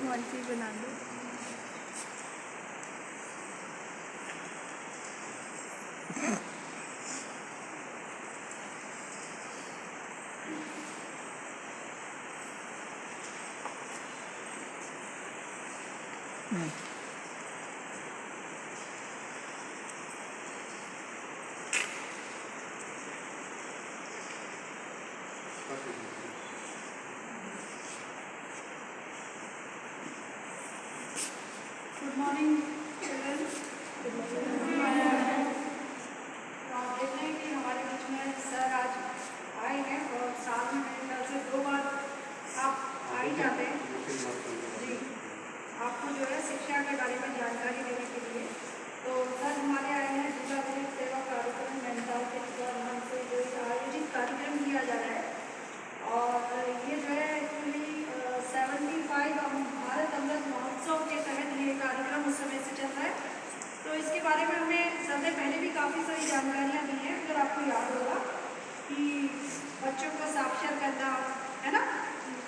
मर्जी बना दो। Good morning children. तो आप देख रहे हैं कि हमारे बीच में सर आज आए हैं और साल में मेरे ख्याल से 2 बार आप आ ही जाते हैं जी, आपको जो है शिक्षा के बारे में जानकारी देने के लिए। तो सर हमारे आए हैं जिला विधिक सेवा कार्यक्रम नैनीताल के द्वारा से जो आयोजित कार्यक्रम किया जा रहा है और ये जो है एक्चुअली 75 भारत अमृत महोत्सव के तहत ये कार्यक्रम उस समय से चल रहा है। तो इसके बारे में हमें सर ने पहले भी काफ़ी सारी जानकारियाँ दी हैं। अगर आपको याद होगा कि बच्चों को साक्षर करना, है ना,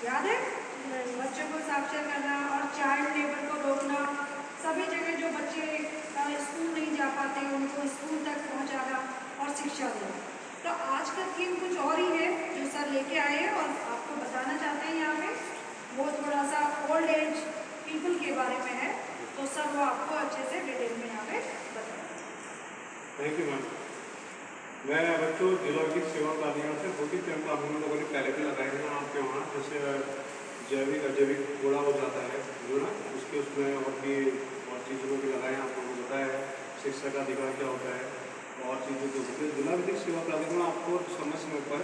याद है? बच्चों को साक्षर करना और चाइल्ड लेबर को रोकना, सभी जगह जो बच्चे स्कूल नहीं जा पाते उनको स्कूल तक पहुँचाना और शिक्षा देना। तो आज का थीम कुछ और ही है जो सर लेके आए हैं और आपको बताना चाहते हैं। यहाँ पे वो थोड़ा सा ओल्ड एज पीपल के बारे में है, तो सर वो आपको अच्छे से डिटेल में यहाँ पे बताएंगे। Thank you ma'am. मैं बच्चों जिला विधिक सेवा प्राधिकरण से बहुत ही कैंप हम लोगों ने पहले भी लगाए हैं आपके वहाँ, जैसे जैविक अजैविक कूड़ा हो जाता है जो ना, उसके उसमें और भी और चीज़ों भी लगाए हैं। आप लोगों को बताया है शिक्षा का अधिकार क्या होता है और चीज़ों जो होती है। जिला विधिक सेवा प्राधिकरण आपको समय समय पर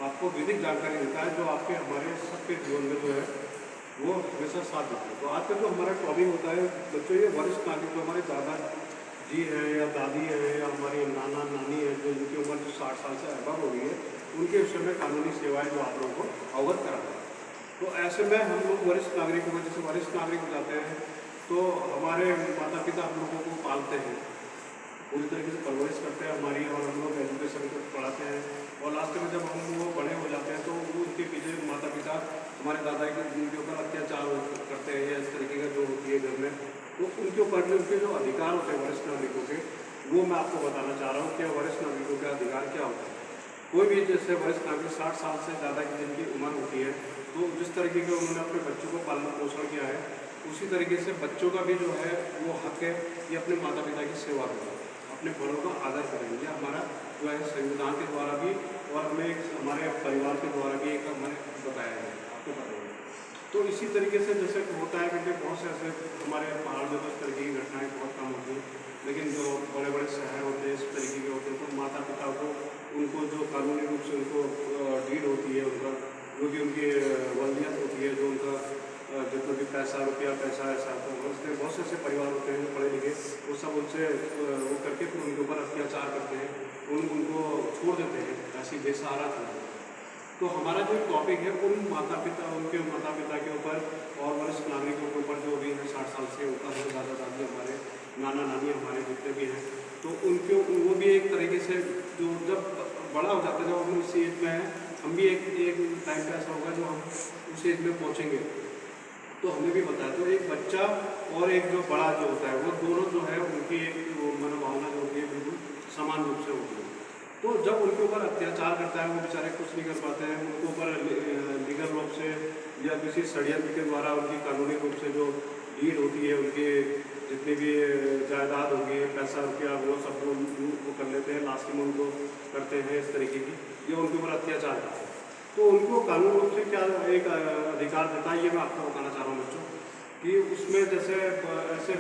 आपको विधिक जानकारी देता है जो आपके हमारे सबके जीवन में जो है वो हमेशा साथ देते हैं। तो आज का जो हमारा टॉपिक होता है बच्चों, ये वरिष्ठ नागरिक जो हमारे दादा जी हैं या दादी हैं या हमारे नाना नानी हैं जो जिनकी उम्र जो 60 साल से अबव हो गई है, उनके विषय में कानूनी सेवाएं जो आप लोगों को अवगत कराना है। तो ऐसे में हम लोग वरिष्ठ नागरिकों में, जैसे वरिष्ठ नागरिक हो जाते हैं तो हमारे माता पिता हम लोगों को पालते हैं, पूरी तरीके से परवरिश करते हैं हमारी, और हम लोग एजुकेशन को पढ़ाते हैं और लास्ट में जब हम वो बड़े हो जाते हैं तो उनके पीछे माता पिता हमारे दादा के जिनके ऊपर अत्याचार करते हैं या इस तरीके का जो होती है घर में, तो उनके ऊपर भी उनके जो अधिकार होते हैं वरिष्ठ नागरिकों के, वो मैं आपको बताना चाह रहा हूँ कि वरिष्ठ नागरिकों के अधिकार क्या होते हैं। कोई भी जैसे वरिष्ठ नागरिक 60 साल से ज़्यादा की जिनकी उम्र होती है, तो जिस तरीके का उन्होंने अपने बच्चों को पालन पोषण किया है, उसी तरीके से बच्चों का भी जो है वो हक है कि अपने माता पिता की सेवा करें, अपने बड़ों का आदर करेंगे। हमारा जो है संविधान के द्वारा भी और हमें हमारे परिवार के द्वारा भी एक हमें बताया है, आपको पता है। तो इसी तरीके से जैसे होता है कि बहुत से ऐसे हमारे पहाड़ में इस तरीके की घटनाएँ बहुत कम होती हैं, लेकिन जो बड़े बड़े शहर होते हैं इस तरीके के होते हैं, तो माता पिता को उनको जो कानूनी रूप से उनको डीड होती है, उनका जो भी उनकी वल्दियत होती है, जो उनका जितना भी रुपया पैसा ऐसा, तो उसमें बहुत से ऐसे परिवार होते हैं जो पढ़े लिखे, वो सब उनसे वो करके फिर उनके ऊपर अत्याचार करते हैं, उनको छोड़ देते हैं, ऐसी बेसहारा छोड़ देते हैं। तो हमारा जो टॉपिक है उन माता पिता, उनके माता पिता के ऊपर और वरिष्ठ नागरिकों के ऊपर जो भी है 60 साल से ऊपर है, दादा दादी हमारे, नाना नानी हमारे जितने भी हैं, तो उनके वो भी एक तरीके से जो जब बड़ा हो जाता है, जब हम इस एज में हैं, हम भी एक टाइम पे ऐसा होगा जो हम उस एज में पहुँचेंगे, तो हमें भी बताया। तो एक बच्चा और एक जो बड़ा जो होता है वो दोनों जो है उनकी एक मनोभावना जो होती है बिल्कुल समान रूप से होती है। तो जब उनके ऊपर अत्याचार करता है, वो बेचारे कुछ नहीं कर पाते हैं, उनके ऊपर लीगल रूप से या किसी षड्यंत्र के द्वारा उनकी कानूनी रूप से जो डीड होती है, उनके जितनी भी जायदाद होगी, पैसा रुपया, वो सब वो कर लेते हैं, लास्ट में उनको करते हैं इस तरीके की, ये उनके ऊपर अत्याचार करते हैं। तो उनको कानून रूप से क्या एक अधिकार देता है, ये मैं आपको बताना चाह रहा हूँ बच्चों, कि उसमें जैसे ऐसे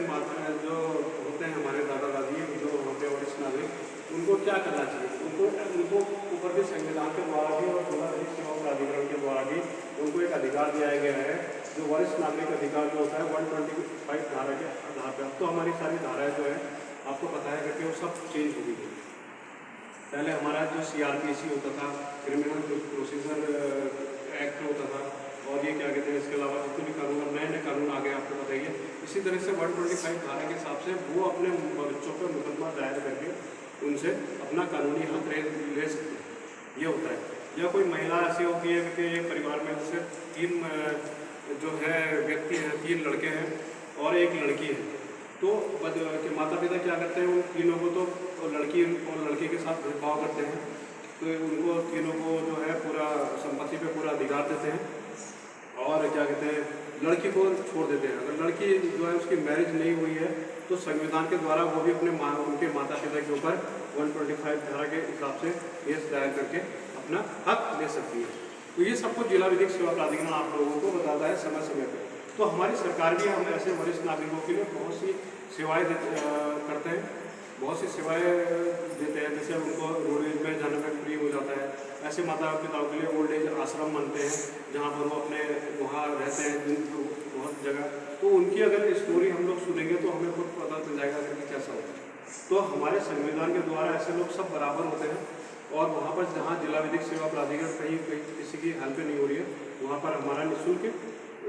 जो होते हैं हमारे दादा दादी जो होते हैं वरिष्ठ नागरिक, उनको क्या करना चाहिए, उनको ऊपर भी संविधान के द्वारा भी और जिला विधिक सेवा प्राधिकरण के द्वारा भी उनको एक अधिकार दिया गया है, जो वरिष्ठ नागरिक अधिकार जो होता है 125 धारा के आधार पर। अब तो हमारी सारी धाराएँ जो है आपको पता है कि वो सब चेंज हो गई है। पहले हमारा जो CRPC होता था, क्रिमिनल प्रोसीजर एक्ट होता था, और ये क्या कहते हैं, इसके अलावा जितने भी कानून नए नए कानून आ गए आपको बताइए। इसी तरह से 125 धारा के हिसाब से वो अपने बच्चों पर मुकदमा दायर करके उनसे अपना कानूनी हक ले सकते हैं, ये होता है। या कोई महिला ऐसी होती है कि एक परिवार में जैसे 3 जो है व्यक्ति हैं, 3 लड़के हैं और 1 लड़की है। तो के माता पिता क्या करते हैं, उन तीनों को तो लड़की और लड़के के साथ भेदभाव करते हैं। तो उनको तीनों को जो है पूरा संपत्ति पे पूरा अधिकार देते हैं और क्या कहते हैं, लड़की को छोड़ देते हैं। अगर लड़की जो है उसकी मैरिज नहीं हुई है तो संविधान के द्वारा वो भी अपने उनके माता पिता के ऊपर 125 धारा के हिसाब से केस दायर करके अपना हक ले सकती है। तो ये सब कुछ जिला विधिक सेवा प्राधिकरण आप लोगों को बताता है समय समय पर। तो हमारी सरकार भी हम ऐसे वरिष्ठ नागरिकों के लिए बहुत सी सेवाएँ करते हैं, बहुत सी सेवाएँ देते हैं। जैसे उनको रोडवेज में जाने में फ्री हो जाता है। ऐसे माता पिताओं के लिए ओल्ड एज आश्रम बनते हैं जहाँ पर वो अपने वहाँ रहते हैं बहुत जगह। तो उनकी अगर स्टोरी हम लोग सुनेंगे तो हमें खुद पता चल जाएगा कि कैसा होता है। तो हमारे संविधान के द्वारा ऐसे लोग सब बराबर होते हैं और वहाँ पर जहाँ जिला विधिक सेवा प्राधिकरण कहीं किसी की हेल्प नहीं हो रही है, वहाँ पर हमारा निःशुल्क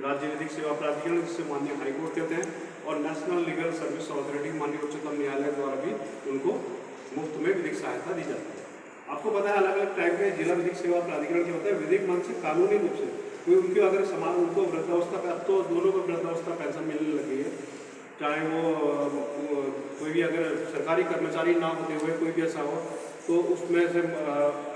राज्य विधिक सेवा प्राधिकरण, जिससे माननीय हाईकोर्ट कहते हैं, और नेशनल लीगल सर्विस अथॉरिटी माननीय उच्चतम न्यायालय द्वारा भी उनको मुफ्त में विधिक सहायता दी जाती है। आपको पता है अलग अलग टाइप के जिला विधिक सेवा प्राधिकरण क्या होता है। विधिक मान से कानूनी रूप से कोई उनकी अगर समान उनको वृद्धावस्था, अब तो दोनों को वृद्धावस्था पेंशन मिलने लगी है, चाहे वो कोई भी अगर सरकारी कर्मचारी ना होते हुए कोई भी ऐसा हो तो उसमें से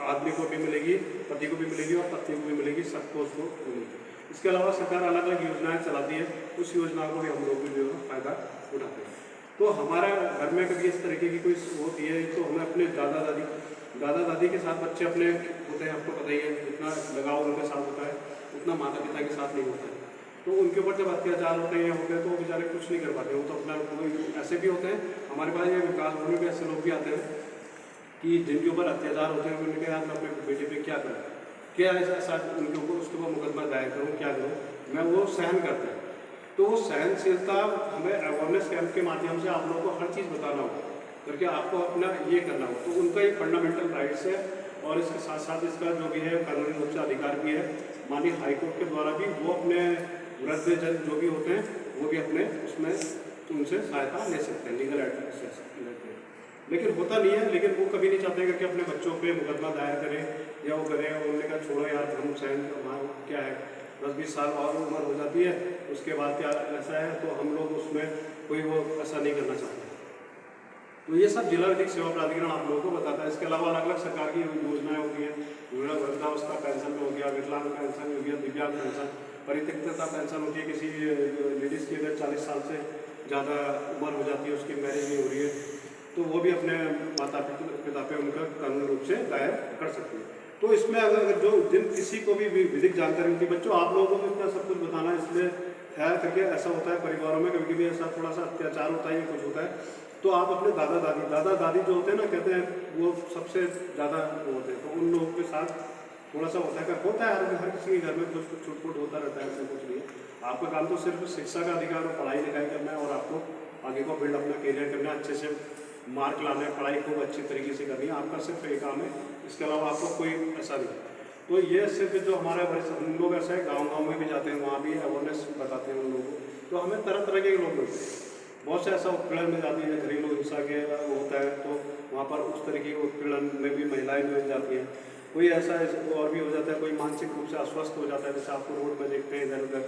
आदमी को भी मिलेगी, पति को भी मिलेगी और पत्नी को भी मिलेगी, सबको उसको मिलेगी। इसके अलावा सरकार अलग अलग योजनाएं चलाती है, उस योजनाओं को भी हम लोग भी जो है फ़ायदा उठाते हैं। तो हमारा घर में कभी इस तरीके की कोई होती है तो हमें अपने दादा दादी के साथ बच्चे अपने होते हैं, आपको पता ही है, जितना लगाव उनके साथ होता है उतना माता पिता के साथ नहीं होता है। तो उनके ऊपर जब अत्याचार होते हैं तो वो बेचारे कुछ नहीं कर पाते। वो तो अपना कोई ऐसे भी होते हैं, हमारे पास ये विकास भूमि में ऐसे लोग भी आते हैं कि जिनके ऊपर अत्याचार होते हैं, उन्होंने कहा मैं अपने बेटे पे क्या करूँ, क्या ऐसा उनके ऊपर उसके ऊपर मुकदमा दायर करूँ, क्या करूँ, मैं वो सहन करते हैं। तो वो सहनशीलता हमें अवेयरनेस कैंप के माध्यम से आप लोगों को हर चीज़ बताना होगा, करके आपको अपना ये करना हो। तो उनका ये फंडामेंटल राइट्स है और इसके साथ साथ इसका जो भी है कानूनी रूप से अधिकार भी है। माननीय हाईकोर्ट के द्वारा भी वो अपने वृद्धजन जो भी होते हैं वो भी अपने उसमें उनसे सहायता ले सकते हैं, लीगल एडवाइस लेते हैं। लेकिन होता नहीं है, लेकिन वो कभी नहीं चाहते कि अपने बच्चों पे मुकदमा दायर करें या वो करें। उन्होंने कहा छोड़ो यार, हम सहन हमारा क्या है, 10-20 साल और उम्र हो जाती है, उसके बाद क्या ऐसा है, तो हम लोग उसमें कोई वो ऐसा नहीं करना चाहते। तो ये सब जिला विधिक सेवा प्राधिकरण आप लोगों को बताता है। इसके अलावा अलग अलग सरकार की योजनाएं होती हैं, वृद्धावस्था पेंशन में हो गया, विकलांग पेंशन हो गया, दिव्यांग पेंशन, परित्यक्तता पेंशन होती है। किसी लेडीज़ की अगर 40 साल से ज़्यादा उम्र हो जाती है, उसकी मैरिज नहीं हो रही है, तो वो भी अपने माता पिता पे उनका कानूनी रूप से दायर कर सकती है। तो इसमें अगर जो जिन किसी को भी विधिक जानकारी होती है, बच्चों आप लोगों को इतना सब कुछ बताना, इसलिए ख्याल करके ऐसा होता है परिवारों में कभी कभी ऐसा थोड़ा सा अत्याचार होता है या कुछ होता है, तो आप अपने दादा दादी जो होते हैं ना, कहते हैं वो सबसे ज़्यादा होते हैं, तो उन लोगों के साथ थोड़ा सा होता है हर किसी के घर में कुछ छुटपुट होता रहता है, ऐसा कुछ नहीं है। आपका काम तो सिर्फ शिक्षा का अधिकार और पढ़ाई लिखाई करना है और आपको आगे को बिल्ड अपना करियर करना है, अच्छे से मार्क लाना है, पढ़ाई खूब अच्छी तरीके से करनी है, आपका सिर्फ ये काम है। इसके अलावा आपको कोई ऐसा नहीं। तो ये सिर्फ जो हमारा हम लोग ऐसा है, गाँव में भी जाते हैं, वहाँ भी अवेयरनेस बताते हैं उन लोगों को। तो हमें तरह तरह के लोग मिलते हैं, बहुत से ऐसा उत्पीड़न मिल जाती है, घरेलू हिंसा के होता है, तो वहाँ पर उस तरीके के उत्पीड़न में भी महिलाएं मिल जाती हैं। कोई ऐसा और भी हो जाता है, कोई मानसिक रूप से अस्वस्थ हो जाता है, जैसे आपको रोड में देखते हैं इधर उधर,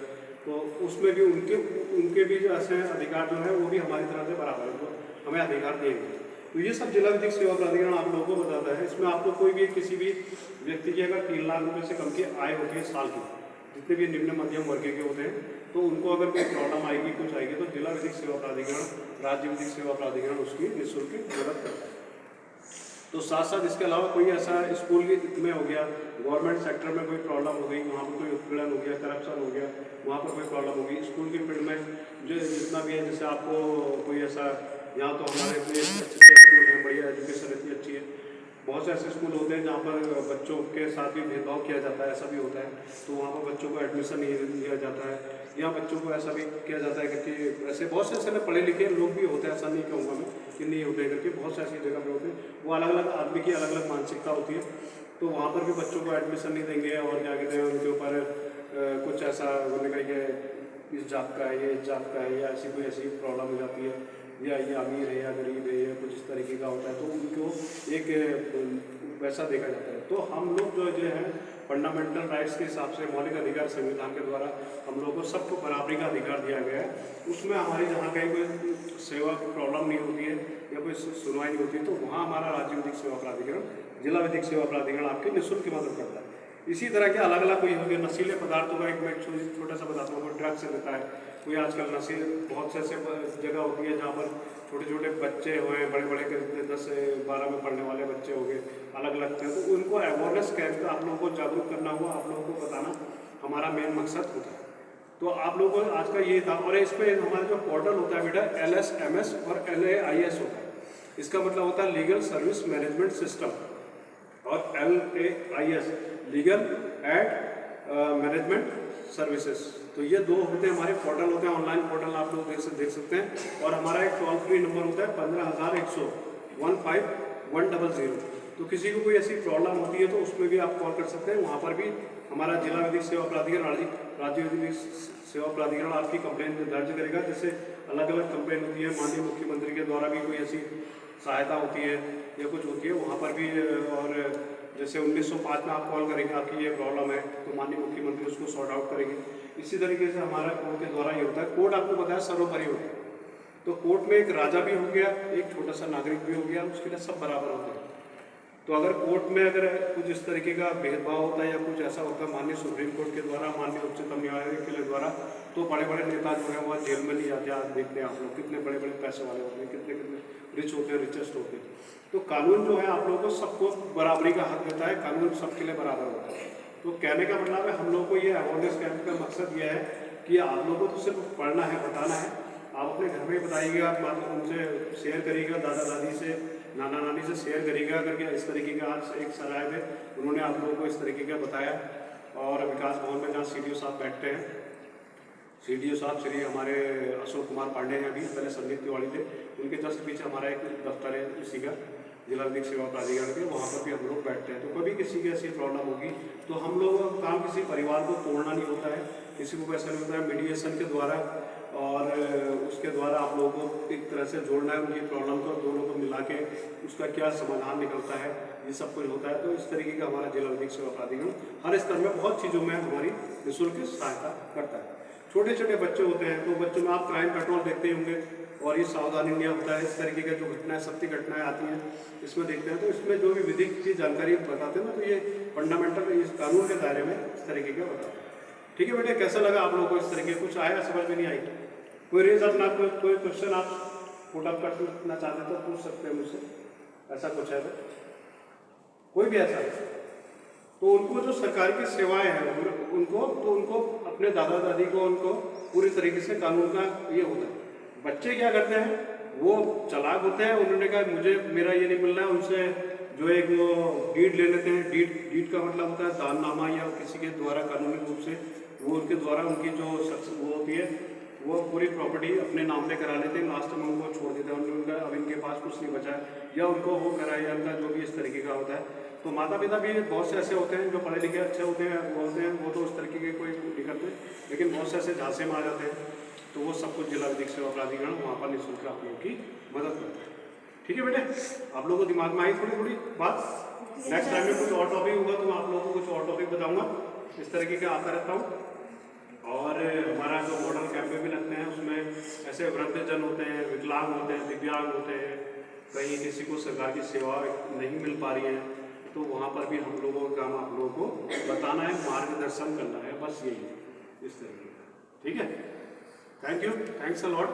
तो उसमें भी उनके भी जो ऐसे अधिकार जो है वो भी हमारी तरह से बराबर है, तो हमें अधिकार देंगे। तो ये सब जिला विधिक सेवा प्राधिकरण आप लोगों को बताता है। इसमें आपको कोई भी किसी भी व्यक्ति की अगर 3 लाख रुपये से कम की आय होती है साल की, जितने भी निम्न मध्यम वर्ग के होते हैं, तो उनको अगर कोई प्रॉब्लम आएगी, कुछ आएगी, तो जिला विधिक सेवा प्राधिकरण, राज्य विधिक सेवा प्राधिकरण उसकी निःशुल्क मदद करता है। तो साथ साथ इसके अलावा कोई ऐसा स्कूल में हो गया, गवर्नमेंट सेक्टर में कोई प्रॉब्लम हो गई, वहाँ पर कोई उत्पीड़न हो गया, करप्शन हो गया, वहाँ पर कोई प्रॉब्लम होगी, स्कूल की फील्ड में जो जितना भी है, जैसे आपको कोई ऐसा, यहाँ तो हमारे इतने अच्छे स्कूल हैं, बढ़िया एजुकेशन इतनी अच्छी है, बहुत से ऐसे स्कूल होते हैं जहाँ पर बच्चों के साथ भी भेदभाव किया जाता है, ऐसा भी होता है, तो वहाँ पर बच्चों को एडमिशन नहीं दिया जाता है, या बच्चों को ऐसा भी किया जाता है कि ऐसे बहुत से ऐसे पढ़े लिखे लोग भी होते हैं, ऐसा नहीं कहूँगा मैं कि नहीं होते करके, बहुत से ऐसी जगह पर होते हैं, वो अलग अलग आदमी की अलग अलग मानसिकता होती है, तो वहाँ पर भी बच्चों को एडमिशन नहीं देंगे, और क्या कहते हैं उनके ऊपर कुछ ऐसा बोलने का कि इस जात का है, ये इस जात का है, या ऐसी कोई ऐसी प्रॉब्लम हो जाती है, या ये अमीर है या गरीब है, या कुछ इस तरीके का होता है, तो उनको एक वैसा देखा जाता है। तो हम लोग जो है फंडामेंटल राइट्स के हिसाब से, मौलिक अधिकार संविधान के द्वारा हम लोगों को सबको बराबरी का अधिकार दिया गया है। उसमें हमारी जहाँ कहीं कोई सेवा की प्रॉब्लम नहीं होती है या कोई सुनवाई नहीं होती, तो वहाँ हमारा राज्य विधिक सेवा प्राधिकरण, जिला विधिक सेवा प्राधिकरण आपकी निःशुल्क की मदद करता है। इसी तरह के अलग अलग कोई हो गया नशीले पदार्थों का, एक मैं छोटा सा बताता हूँ, कोई ड्रग्स से लेता है, कोई आजकल नशीले बहुत से ऐसे जगह होती है जहाँ पर छोटे छोटे बच्चे हुए, बड़े बड़े 10 से 12 में पढ़ने वाले बच्चे हो गए, अलग अलग थे, तो उनको अवेयरनेस कैंप आप लोगों को जागरूक करना हुआ, आप लोगों को बताना हमारा मेन मकसद होता है। तो आप लोगों को आज का ये था। और इसमें हमारा जो पोर्टल होता है बेटा LSMS और LAIS होता है। इसका मतलब होता है लीगल सर्विस मैनेजमेंट सिस्टम, और LAIS legal aid management services. तो ये दो होते हैं हमारे पोर्टल होते हैं, ऑनलाइन पोर्टल आप लोग देख सकते हैं। और हमारा एक टोल फ्री नंबर होता है 15100 15100। तो किसी को कोई ऐसी प्रॉब्लम होती है तो उसमें भी आप कॉल कर सकते हैं। वहाँ पर भी हमारा जिला विधिक सेवा प्राधिकरण, राज्य विधिक सेवा प्राधिकरण आपकी कंप्लेन दर्ज करेगा। जैसे अलग अलग कंप्लेन होती है, माननीय मुख्यमंत्री के द्वारा भी कोई ऐसी सहायता होती है या कुछ होती है, वहाँ पर भी। और जैसे 1905 में आप कॉल करेंगे, आपकी ये प्रॉब्लम है, तो माननीय मुख्यमंत्री उसको सॉर्ट आउट करेंगे। इसी तरीके से हमारा कोर्ट के द्वारा ये होता है। कोर्ट आपको पता है सर्वोपरि होता है, तो कोर्ट में एक राजा भी हो गया, एक छोटा सा नागरिक भी हो गया, उसके लिए सब बराबर होते हैं। तो अगर कोर्ट में अगर कुछ इस तरीके का भेदभाव होता है या कुछ ऐसा होता है माननीय सुप्रीम कोर्ट के द्वारा, माननीय उच्चतम न्यायालय के द्वारा, तो बड़े बड़े नेता जो है वह जेल में नहीं जाते। आज देखते हैं आप लोग कितने बड़े बड़े पैसे वाले होते हैं, कितने कितने रिच होते हैं, रिचेस्ट होते हैं। तो कानून जो है आप लोगों को सबको बराबरी का हक देता है, कानून सबके लिए बराबर होता है। तो कहने का मतलब है हम लोग को ये अवेयरनेस कैंप का मकसद यह है कि आप लोगों को तो सिर्फ पढ़ना है, बताना है। आप अपने घर में बताइएगा, आप उनसे शेयर करिएगा, दादा दादी से, नाना नानी से शेयर करिएगा करके। इस तरीके का आज एक सर आए थे, उन्होंने आप लोगों को इस तरीके का बताया। और विकास भवन में जहाँ CDO साहब बैठते हैं, CDO साहब श्री हमारे अशोक कुमार पांडे हैं, अभी पहले संदीप तिवारी थे, उनके जस्ट पीछे हमारा एक दफ्तर है इसी का, जिला विधिक सेवा प्राधिकरण के, वहाँ पर भी हम लोग बैठते हैं। तो कभी किसी की ऐसी प्रॉब्लम होगी तो हम लोगों का काम किसी परिवार को तोड़ना नहीं होता है, किसी को ऐसा नहीं होता है, मीडिएशन के द्वारा और उसके द्वारा आप लोगों को एक तरह से जोड़ना है उनकी प्रॉब्लम को, दोनों को मिला के उसका क्या समाधान निकलता है, ये सब कुछ होता है। तो इस तरीके का हमारा जिला विधिक सेवा प्राधिकरण हर स्तर में बहुत चीज़ों में हमारी निःशुल्क सहायता करता है। छोटे छोटे बच्चे होते हैं तो बच्चों में आप क्राइम पेट्रोल देखते होंगे, और ये सावधान इंडिया होता है, इस तरीके का जो घटनाएं, सत्य घटनाएं आती हैं इसमें देखते हैं। तो इसमें जो भी विधिक की जानकारी बताते हैं ना, तो ये फंडामेंटल इस कानून के दायरे में इस तरीके का बताते हैं। ठीक है बेटे, कैसा लगा आप लोगों को? इस तरीके कुछ आया समझ में नहीं आई? कोई रेज अपना कोई क्वेश्चन आप पुट अप करना चाहते तो पूछ सकते हैं मुझसे, ऐसा कुछ है तो कोई भी ऐसा है तो उनको जो सरकार की सेवाएं हैं उनको अपने दादा दादी को उनको पूरी तरीके से कानून का ये होता है। बच्चे क्या करते हैं, वो चालाक होते हैं, उन्होंने कहा मुझे मेरा ये नहीं मिलना है, उनसे जो एक वो डीड ले लेते हैं। डीड का मतलब होता है दाननामा, या किसी के द्वारा कानूनी रूप से वो उनके द्वारा उनकी जो वो होती है वो पूरी प्रॉपर्टी अपने नाम पे करा लेते हैं। लास्ट में उनको छोड़ देते हैं, उनका अब इनके पास कुछ नहीं बचा है, या उनको वो कराया उनका जो भी इस तरीके का होता है। तो माता पिता भी बहुत से ऐसे होते हैं जो पढ़े लिखे अच्छे होते हैं, वो तो उस तरीके के कोई नहीं करते, लेकिन बहुत से ऐसे झांसे में आ जाते हैं। तो वो सब कुछ जिला विधिक सेवा प्राधिकरण वहाँ पर निःशुल्क आप लोगों की मदद करते हैं। ठीक है बेटे, आप लोगों को दिमाग में आई थोड़ी थोड़ी बात। नेक्स्ट टाइम में कुछ और टॉपिक होगा तो मैं आप लोगों को कुछ और टॉपिक बताऊंगा। इस तरीके का आता रहता हूँ। और हमारा जो मॉडल कैंप भी लगते हैं उसमें ऐसे वृद्धजन होते हैं, विकलांग होते हैं, दिव्यांग होते हैं, कहीं किसी को सरकार की सेवा नहीं मिल पा रही है, तो वहाँ पर भी हम लोगों का काम आप लोगों को बताना है, मार्गदर्शन करना है, बस यही है इस तरीके का। ठीक है, thank you, thanks a lot.